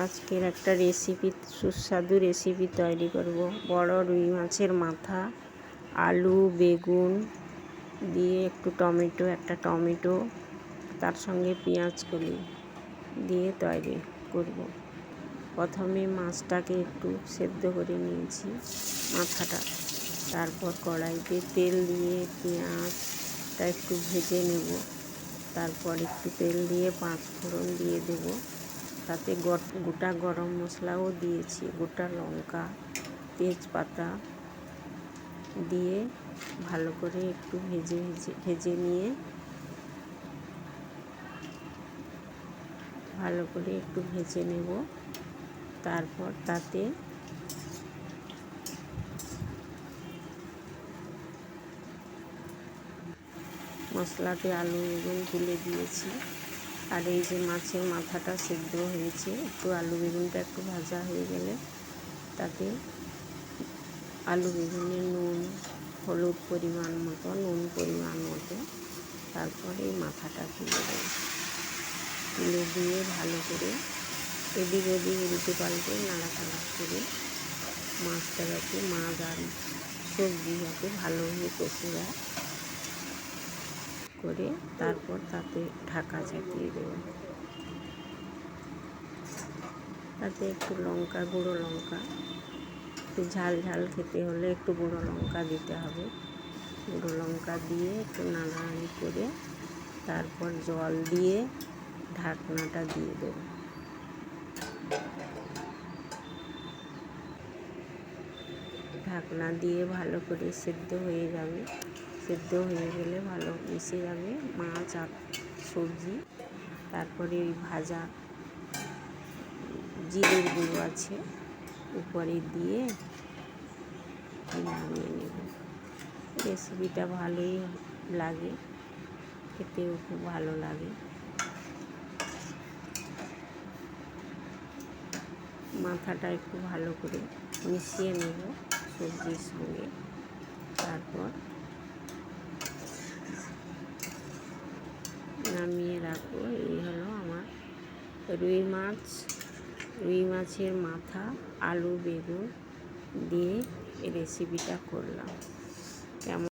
আজকের একটা রেসিপি, সুস্বাদু রেসিপি তৈরি করব। বড় রুই মাছের মাথা, আলু, বেগুন দিয়ে একটু টমেটো, একটা টমেটো, তার সঙ্গে পেঁয়াজ কলি দিয়ে তৈরি করব। প্রথমে মাছটাকে একটু সেদ্ধ করে নিয়েছি, মাথাটা। তারপর কড়াইতে তেল দিয়ে পেঁয়াজটা একটু ভেজে নেব। তারপর একটু তেল দিয়ে 5 ফোড়ন দিয়ে দেব। তাতে গোটা গরম মশলাও দিয়েছি, গোটা লঙ্কা, তেজপাতা দিয়ে ভালো করে একটু ভেজে নিয়ে ভালো করে একটু ভেজে নেব। তারপর তাতে মশলাতে আলু বেগুন তুলে দিয়েছি। আর এই যে মাছের মাথাটা সেদ্ধ হয়েছে, একটু আলু বেগুনটা একটু ভাজা হয়ে গেলে তাতে আলু বেগুনের নুন, হলুদ পরিমাণ মতো, নুন পরিমাণ মতো, তারপরে এই মাথাটা তুলে দেবো। তুলে দিয়ে ভালো করে এদিক ওদিক উল্টে পাল্টে নাড়াচাড়া করে মাছটা যাতে, মাছ আর সবজি যাতে ভালোভাবে কষে যায় করে, তারপর তাতে ঢাকা চাপিয়ে দেব। তাতে একটু লঙ্কা, গুঁড়ো লঙ্কা, একটু ঝাল ঝাল খেতে হলে একটু গুঁড়ো লঙ্কা দিতে হবে। গুঁড়ো লঙ্কা দিয়ে একটু নাড়ানাড়ি করে তারপর জল দিয়ে ঢাকনাটা দিয়ে দেব। ঢাকনা দিয়ে ভালো করে সেদ্ধ হয়ে যাবে। সেদ্ধ হয়ে গেলে ভালো মিশে যাবে মাছ আর সবজি। তারপরে ওই ভাজা জিরের গুঁড়ো আছে উপরে দিয়ে নামিয়ে নেব। রেসিপিটা ভালোই লাগে, খেতেও খুব ভালো লাগে। মাথাটা একটু ভালো করে মিশিয়ে নেব সবজির সঙ্গে। তারপর নামিয়ে রাখবো। এই হলো আমার রুই মাছের মাথা, আলু বেগুন দিয়ে এই রেসিপিটা করলাম। কেমন